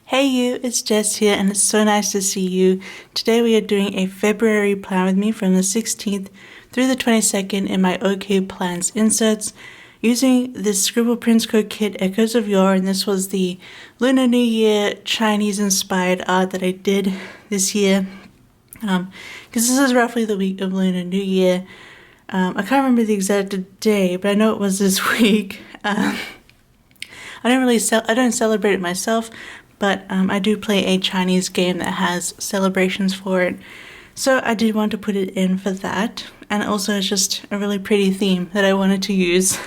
Hey you, it's Jess here and it's so nice to see you. Today we are doing a February plan with me from the 16th through the 22nd in my OkPlans inserts using this Scribble Prints Co kit Echoes of Yore, and this was the Lunar New Year Chinese inspired art that I did this year. Because this is roughly the week of Lunar New Year. I can't remember the exact day, but I know it was this week. I don't celebrate it myself, but I do play a Chinese game that has celebrations for it. So I did want to put it in for that. And also it's just a really pretty theme that I wanted to use.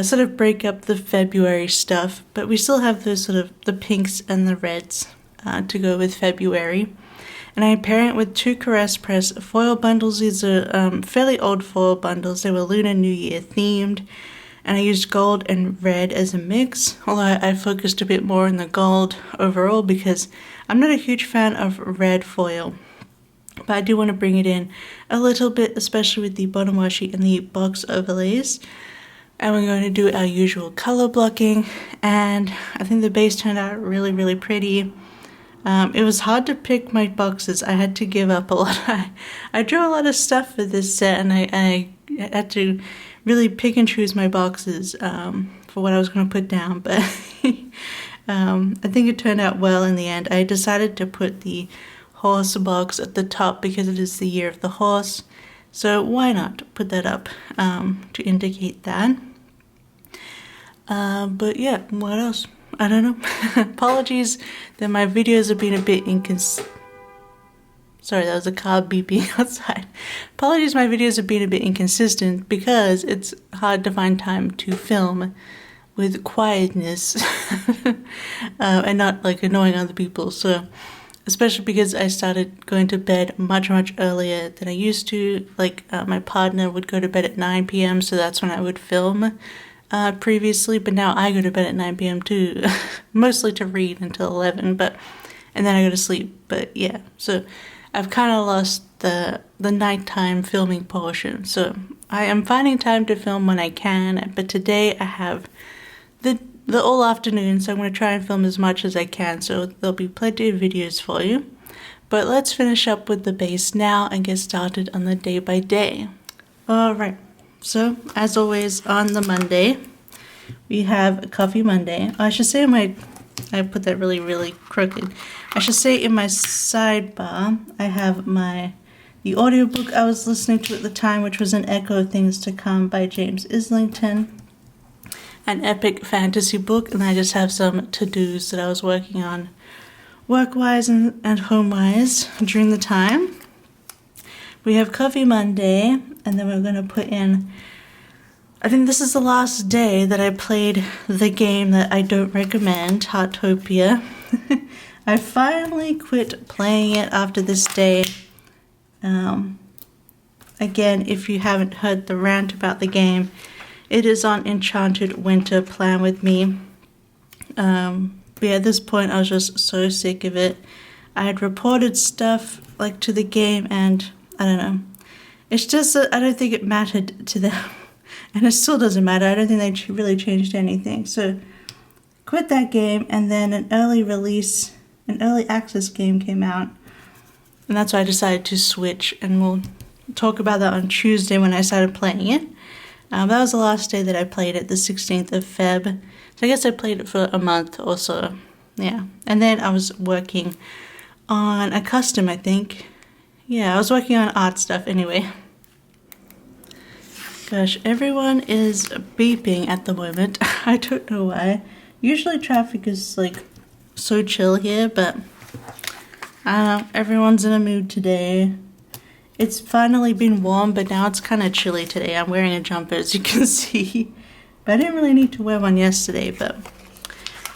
Sort of break up the February stuff, but we still have those sort of the pinks and the reds to go with February. And I pair it with two Caress Press foil bundles. These are fairly old foil bundles. They were Lunar New Year themed. And I used gold and red as a mix, although I focused a bit more on the gold overall because I'm not a huge fan of red foil. But I do want to bring it in a little bit, especially with the bottom washi and the box overlays. And we're going to do our usual color blocking, and I think the base turned out really, really pretty. It was hard to pick my boxes. I had to give up a lot. I drew a lot of stuff for this set, and I had to really pick and choose my boxes for what I was going to put down, but I think it turned out well in the end. I decided to put the horse box at the top because it is the year of the horse, so why not put that up to indicate that. But yeah, what else? I don't know. Apologies that my videos have been a bit inconsistent. Sorry, that was a car beeping outside. Apologies, my videos have been a bit inconsistent because it's hard to find time to film with quietness and not like annoying other people. So, especially because I started going to bed much earlier than I used to. Like my partner would go to bed at 9 p.m. so that's when I would film previously. But now I go to bed at 9 p.m. too, mostly to read until 11. And then I go to sleep. But yeah, so I've kind of lost the nighttime filming portion, so I am finding time to film when I can, but today I have the all afternoon, so I'm going to try and film as much as I can, so there'll be plenty of videos for you. But let's finish up with the base now and get started on the day by day. Alright, so as always on the Monday, we have Coffee Monday. I should say I put that really crooked. I should say in my sidebar, I have the audiobook I was listening to at the time, which was An Echo of Things to Come by James Islington, an epic fantasy book, and I just have some to-dos that I was working on work-wise and home-wise during the time. We have Coffee Monday, and then we're going to put in, I think this is the last day that I played the game that I don't recommend, Heartopia. I finally quit playing it after this day. Again, if you haven't heard the rant about the game, it is on Enchanted Winter Plan with me. But yeah, at this point I was just so sick of it. I had reported stuff like to the game, and I don't know. It's just that I don't think it mattered to them. And it still doesn't matter. I don't think they really changed anything. So quit that game, and then an early access game came out. And that's why I decided to switch, and we'll talk about that on Tuesday when I started playing it. That was the last day that I played it, the 16th of Feb. So I guess I played it for a month or so. Yeah. And then I was working on a custom, I think. Yeah, I was working on art stuff anyway. Gosh, everyone is beeping at the moment. I don't know why. Usually traffic is like so chill here, but I don't know, everyone's in a mood today. It's finally been warm, but now it's kind of chilly today. I'm wearing a jumper, as you can see. But I didn't really need to wear one yesterday, but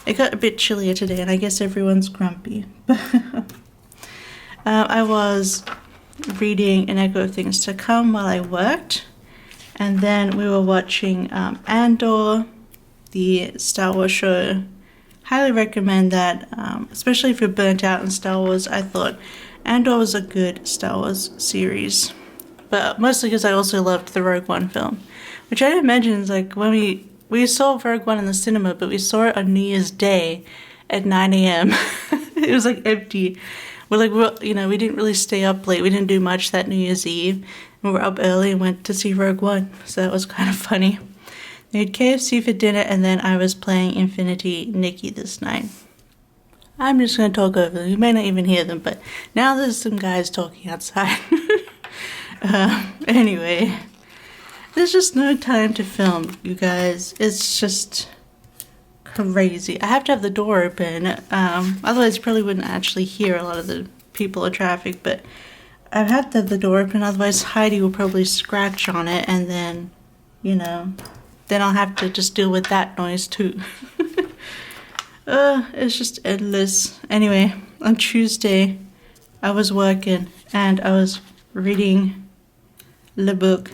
it got a bit chillier today, and I guess everyone's grumpy. I was reading An Echo of Things to Come while I worked. And then we were watching Andor, the Star Wars show. Highly recommend that, especially if you're burnt out in Star Wars. I thought Andor was a good Star Wars series. But mostly because I also loved the Rogue One film. Which I didn't mention is like when we saw Rogue One in the cinema, but we saw it on New Year's Day. at 9 a.m. It was like empty. We didn't really stay up late. We didn't do much that New Year's Eve. We were up early and went to see Rogue One, so that was kind of funny. We had KFC for dinner, and then I was playing Infinity Nikki this night. I'm just going to talk over them. You may not even hear them, but now there's some guys talking outside. Anyway, there's just no time to film, you guys. It's just crazy. I have to have the door open, otherwise you probably wouldn't actually hear a lot of the people or traffic, but I have to have the door open, otherwise Heidi will probably scratch on it, and then, then I'll have to just deal with that noise too. It's just endless. Anyway, on Tuesday, I was working, and I was reading the book,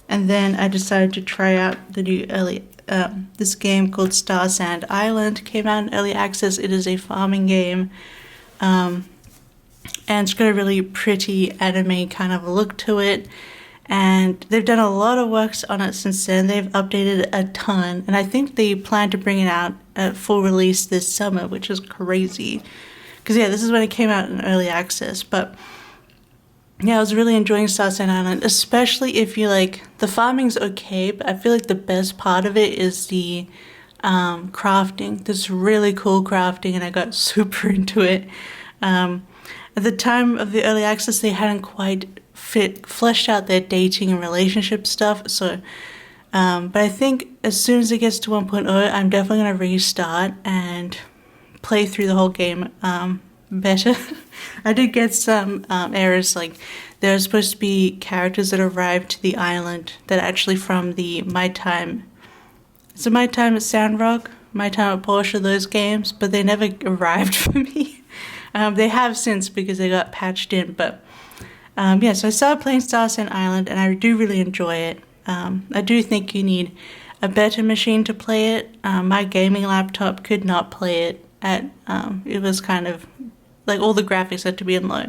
and then I decided to try out the new this game called Star Sand Island. Came out in early access. It is a farming game, and it's got a really pretty anime kind of look to it, and they've done a lot of works on it since then. They've updated a ton, and I think they plan to bring it out at full release this summer, which is crazy, because this is when it came out in early access. But yeah, I was really enjoying Star Sand Island, especially if you the farming's okay, but I feel like the best part of it is the crafting. This really cool crafting, and I got super into it. At the time of the early access, they hadn't quite fleshed out their dating and relationship stuff, so but I think as soon as it gets to 1.0, I'm definitely going to restart and play through the whole game better. I did get some errors, there are supposed to be characters that arrived to the island that are actually from the My Time at Sandrock, My Time at Porsche, those games, but they never arrived for me. They have since, because they got patched in, but so I started playing Star Sand Island, and I do really enjoy it. I do think you need a better machine to play it. My gaming laptop could not play it it was kind of all the graphics had to be in low,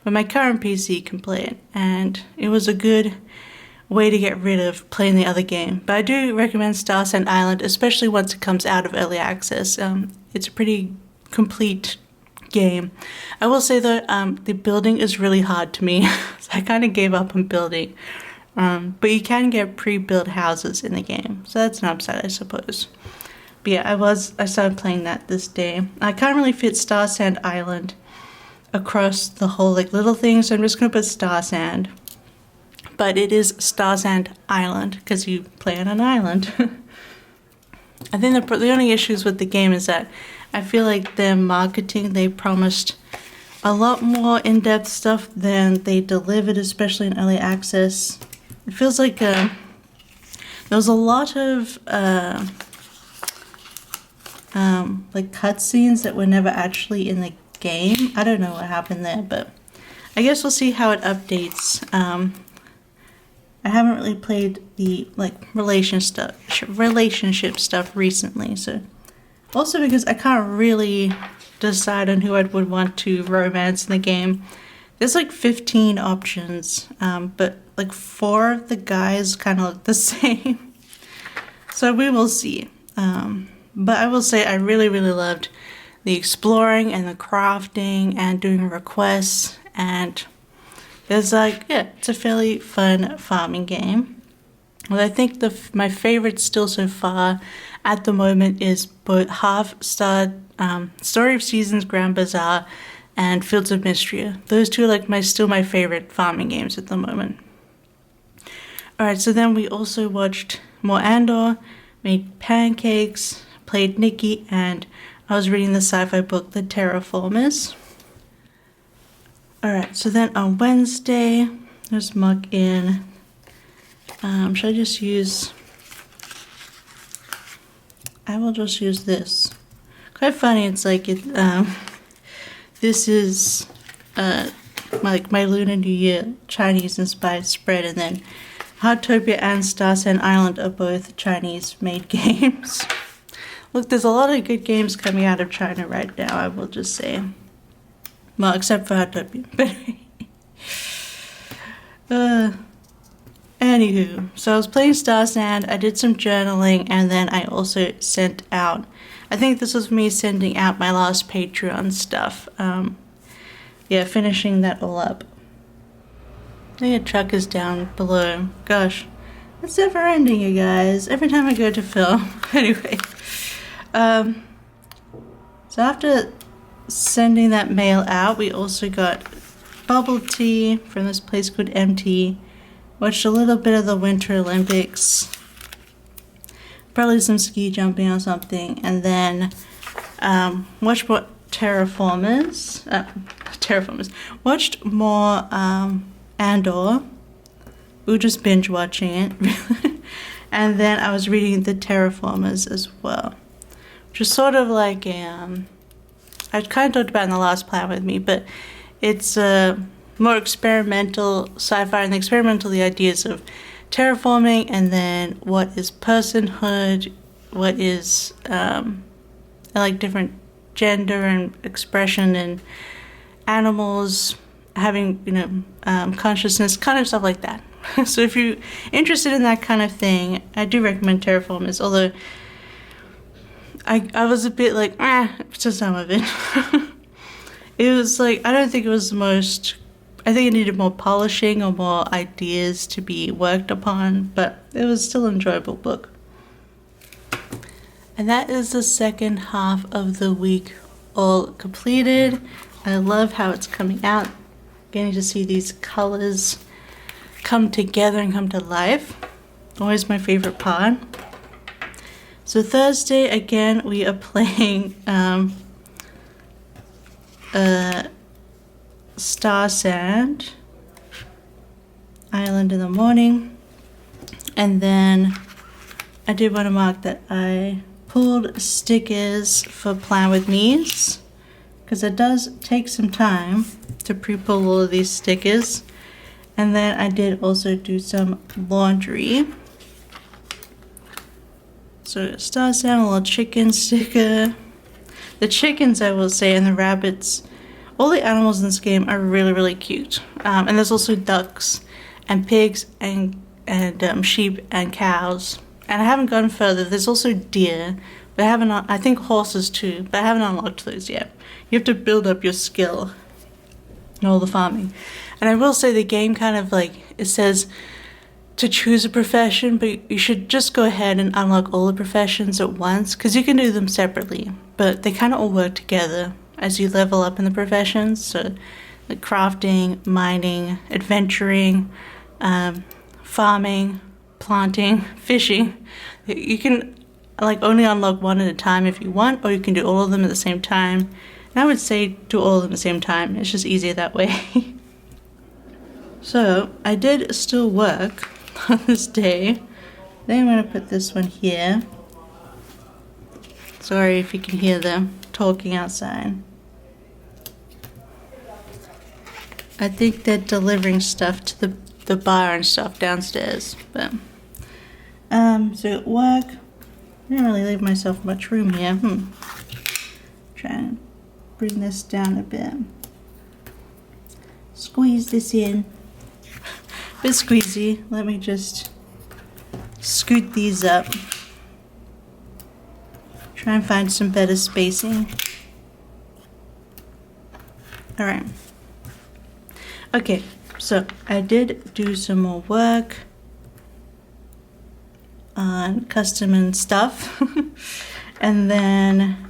but my current PC can play it, and it was a good way to get rid of playing the other game. But I do recommend Star Sand Island, especially once it comes out of early access. It's a pretty complete game. I will say though, the building is really hard to me, so I kind of gave up on building. But you can get pre-built houses in the game, so that's an upside, I suppose. But yeah, I started playing that this day. I can't really fit Star Sand Island across the whole little thing, so I'm just gonna put Star Sand. But it is Star Sand Island because you play on an island. I think the only issues with the game is that I feel like their marketing, they promised a lot more in-depth stuff than they delivered, especially in early access. It feels like there was a lot of cutscenes that were never actually in the game. I don't know what happened there, but I guess we'll see how it updates. I haven't really played the relationship stuff recently, so also because I can't really decide on who I would want to romance in the game. There's 15 options, but 4 of the guys kind of look the same. So we will see. But I will say I really, really loved the exploring and the crafting and doing requests, and there's it's a fairly fun farming game. Well, I think my favorite still so far at the moment is both Half-Star, Story of Seasons, Grand Bazaar, and Fields of Mystery. Those two are still my favorite farming games at the moment. Alright, so then we also watched more Andor, made pancakes, played Nikki, and I was reading the sci-fi book, The Terraformers. Alright, so then on Wednesday, there's muck in. Should I just use... I will just use this. Quite funny, it's this is my Lunar New Year Chinese inspired spread, and then Heartopia and Star Sand Island are both Chinese made games. Look, there's a lot of good games coming out of China right now, I will just say. Well, except for Heartopia. Anywho, so I was playing Star Sand, I did some journaling, and then I also sent out I think this was me sending out my last Patreon stuff. Yeah, finishing that all up. I think a truck is down below. Gosh, it's never ending, you guys. Every time I go to film. Anyway, so after sending that mail out, we also got bubble tea from this place called MT. Watched a little bit of the Winter Olympics. Probably some ski jumping or something, and then watched more Terraformers. Watched more Andor. We were just binge watching it. And then I was reading the Terraformers as well, which is sort of like a I kind of talked about in the last plan with me, but it's more experimental sci-fi, and the ideas of terraforming, and then what is personhood, what is like different gender and expression in animals, having, you know, consciousness, kind of stuff like that. So if you're interested in that kind of thing, I do recommend Terraformers, although I was a bit like, to some of it. It was like, I don't think it was the most, I think it needed more polishing or more ideas to be worked upon, but it was still an enjoyable book. And that is the second half of the week all completed. I love how it's coming out. Getting to see these colors come together and come to life. Always my favorite part. So Thursday, again, we are playing Star Sand Island in the morning. And then I did want to mark that I pulled stickers for Plan With Me's, because it does take some time to pre-pull all of these stickers. And then I did also do some laundry. So Star Sand, a little chicken sticker. The chickens, I will say, and the rabbits, all the animals in this game are really, really cute. And there's also ducks and pigs and sheep and cows. And I haven't gone further. There's also deer, but I think horses too, but I haven't unlocked those yet. You have to build up your skill in all the farming. And I will say the game kind of like, it says to choose a profession, but you should just go ahead and unlock all the professions at once, because you can do them separately, but they kind of all work together as you level up in the professions. So like crafting, mining, adventuring, farming, planting, fishing. You can like only unlock one at a time if you want, or you can do all of them at the same time. And I would say do all of them at the same time. It's just easier that way. So I did still work on this day. Then I'm going to put this one here. Sorry if you can hear them talking outside. I think they're delivering stuff to the bar and stuff downstairs. But so at work, I didn't really leave myself much room here. Try and bring this down a bit. Squeeze this in. Bit squeezy. Let me just scoot these up. Try and find some better spacing. Alright. Okay, so I did do some more work on custom and stuff. And then,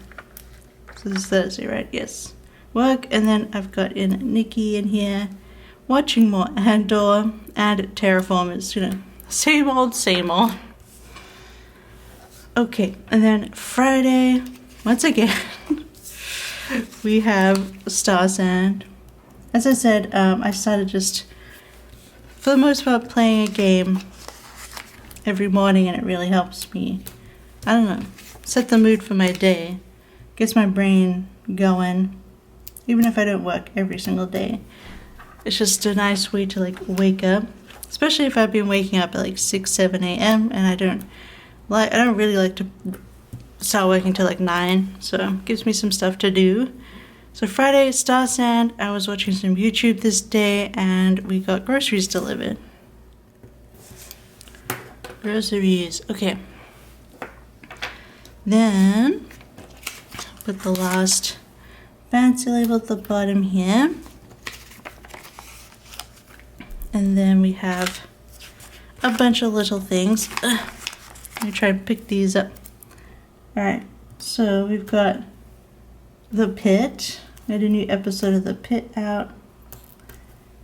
so this is Thursday, right? Yes. Work, and then I've got in Nikki in here, watching more Andor and Terraformers, you know, same old, same old. Okay, and then Friday, once again, we have Star Sand. As I said, I started just, for the most part, playing a game every morning, and it really helps me, I don't know, set the mood for my day, gets my brain going, even if I don't work every single day. It's just a nice way to like wake up, especially if I've been waking up at like 6, 7 a.m. and I don't really like to start working till like 9, so it gives me some stuff to do. So Friday, Star Sand, I was watching some YouTube this day, and we got groceries delivered. Groceries, okay. Then put the last fancy label at the bottom here. And then we have a bunch of little things. Let me try and pick these up. Alright, so we've got The Pit. We had a new episode of The Pit out.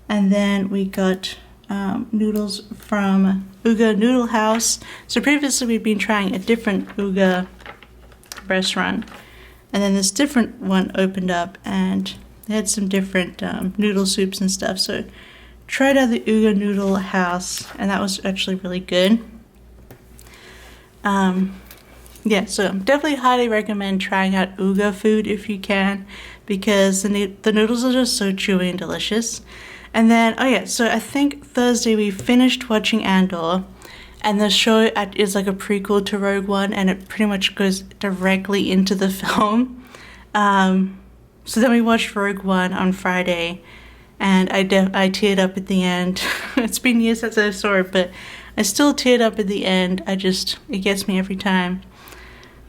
And then we got noodles from Ooga Noodle House. So previously we've been trying a different Ooga restaurant. And then this different one opened up and they had some different noodle soups and stuff. So tried out the Ooga Noodle House and that was actually really good. Yeah, so definitely highly recommend trying out Ooga food if you can, because the noodles are just so chewy and delicious. And then, oh yeah, so I think Thursday we finished watching Andor, and the show is like a prequel to Rogue One, and it pretty much goes directly into the film. So then we watched Rogue One on Friday, and I teared up at the end. It's been years since I saw it, but I still teared up at the end. It gets me every time.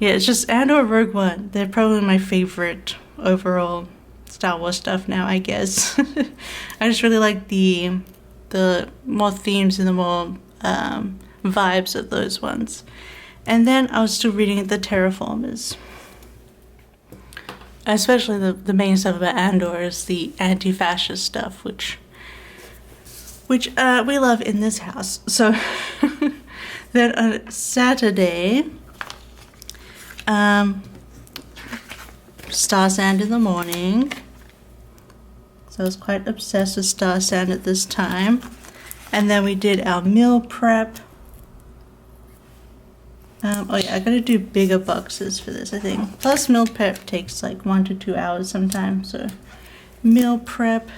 Yeah, it's just Andor, Rogue One. They're probably my favorite overall Star Wars stuff now, I guess. I just really like the more themes and the more vibes of those ones. And then I was still reading the Terraformers. Especially the main stuff about Andor is the anti-fascist stuff, which we love in this house. So then on Saturday, Star Sand in the morning. So I was quite obsessed with Star Sand at this time. And then we did our meal prep. Oh yeah, I gotta do bigger boxes for this, I think. Plus meal prep takes like 1 to 2 hours sometimes. So meal prep.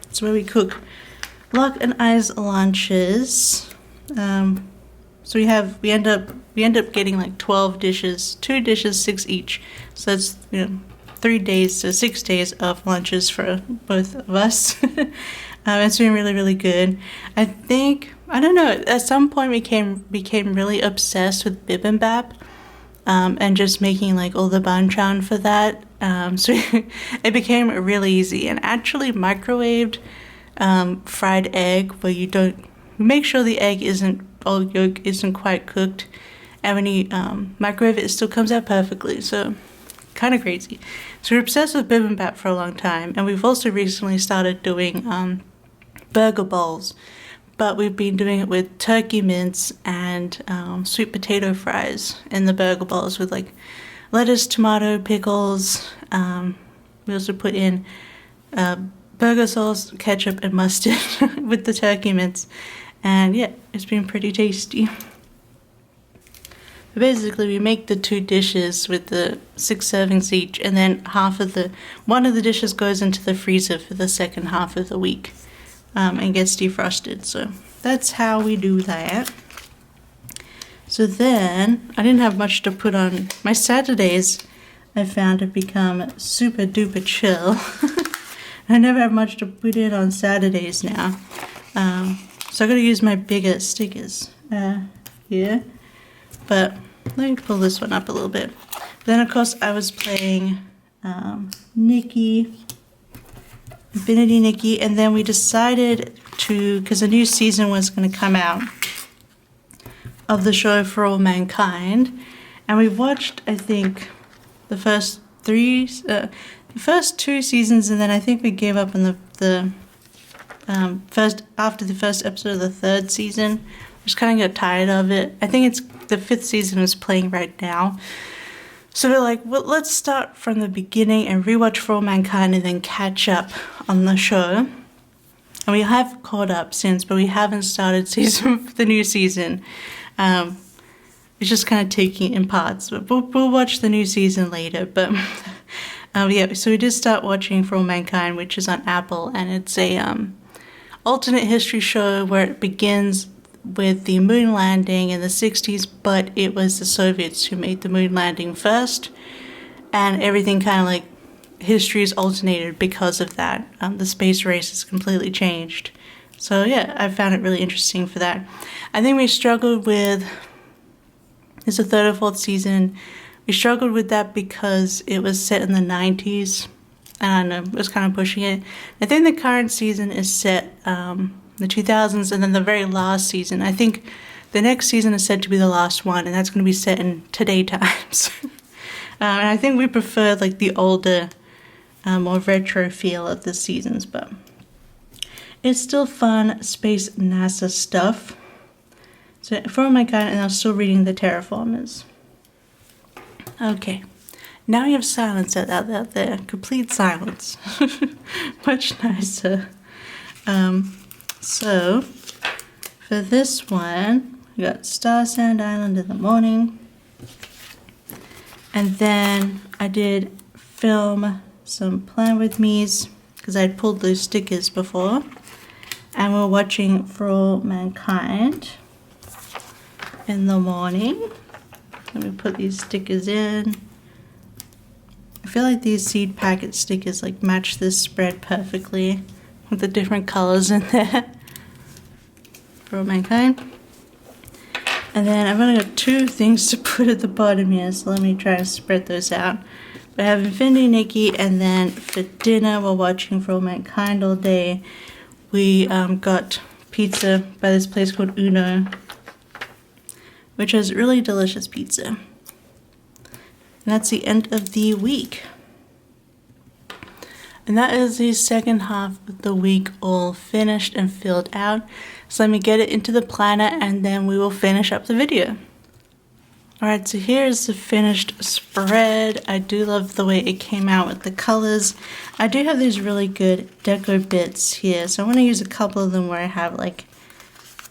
It's where we cook Locke and I's lunches. So we end up getting like 12 dishes, 2 dishes, 6 each. So that's 3 days to 6 days of lunches for both of us. It's been really, really good. I don't know, at some point we became really obsessed with bibimbap, and just making like all the banchan for that. So it became really easy, and actually microwaved fried egg, where you make sure the egg all yolk isn't quite cooked, and when you microwave it, it still comes out perfectly. So kind of crazy. So we're obsessed with bibimbap for a long time, and we've also recently started doing burger bowls, but we've been doing it with turkey mince and sweet potato fries in the burger bowls with like lettuce, tomato, pickles. We also put in burger sauce, ketchup, and mustard with the turkey mince, and yeah, it's been pretty tasty. Basically, we make the 2 dishes with the 6 servings each, and then one of the dishes goes into the freezer for the second half of the week, and gets defrosted. So that's how we do that. So then, I didn't have much to put on. My Saturdays, I found, have become super duper chill. I never have much to put in on Saturdays now. So I gotta use my bigger stickers here. But let me pull this one up a little bit. Then of course I was playing Nikki, Infinity Nikki, and then we decided because a new season was going to come out of the show For All Mankind, and we watched, I think, the first 2 seasons, and then I think we gave up on after the first episode of the 3rd season. Just kind of got tired of it. I think it's the 5th season is playing right now. So we're like, well, let's start from the beginning and rewatch For All Mankind and then catch up on the show. And we have caught up since, but we haven't started the new season. It's just kind of taking it in parts. But we'll watch the new season later. But yeah, so we did start watching For All Mankind, which is on Apple, and it's a alternate history show where it begins with the moon landing in the 60s, but it was the Soviets who made the moon landing first, and everything kind of like history is alternated because of that. The space race has completely changed. So yeah, I found it really interesting for that. I think we struggled with, it's the 3rd or 4th season, We struggled with that because it was set in the 90s. I don't know, it was kind of pushing it. I think the current season is set the 2000s, and then the very last season, I think the next season is said to be the last one, and that's going to be set in today times. And I think we prefer like the older, more retro feel of the seasons, but it's still fun space NASA stuff. So for my guide, and I'm still reading the Terraformers. Okay, now you have silence out there, complete silence. Much nicer. So for this one, we got Star Sand Island in the morning. And then I did film some Plan With Me's because I'd pulled those stickers before. And we're watching For All Mankind in the morning. Let me put these stickers in. I feel like these seed packet stickers like match this spread perfectly with the different colors in there. For All Mankind. And then I've only got two things to put at the bottom here, so let me try to spread those out. We have Infinity Nikki, and then for dinner we're watching For All Mankind all day. We got pizza by this place called Uno, which has really delicious pizza. And that's the end of the week. And that is the second half of the week all finished and filled out. So let me get it into the planner and then we will finish up the video. Alright, so here's the finished spread. I do love the way it came out with the colors. I do have these really good deco bits here, so I want to use a couple of them where I have like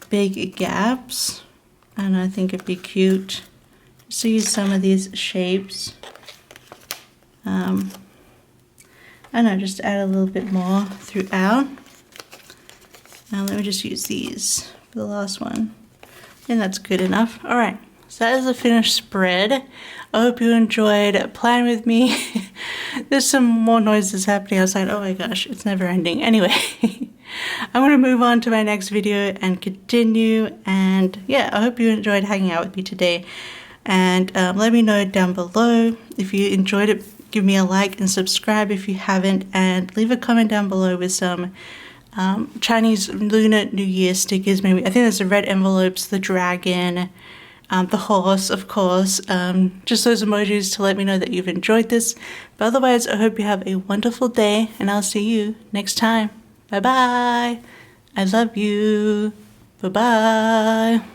big gaps. And I think it'd be cute to use some of these shapes. I don't know, just add a little bit more throughout. Now let me just use these for the last one. And that's good enough. Alright, so that is the finished spread. I hope you enjoyed playing with me. There's some more noises happening outside. Oh my gosh, it's never ending. Anyway, I'm going to move on to my next video and continue. And yeah, I hope you enjoyed hanging out with me today. And let me know down below if you enjoyed it. Give me a like and subscribe if you haven't, and leave a comment down below with some Chinese Lunar New Year stickers. Maybe I think there's the red envelopes, the dragon, the horse, of course. Just those emojis to let me know that you've enjoyed this. But otherwise, I hope you have a wonderful day, and I'll see you next time. Bye bye. I love you. Bye bye.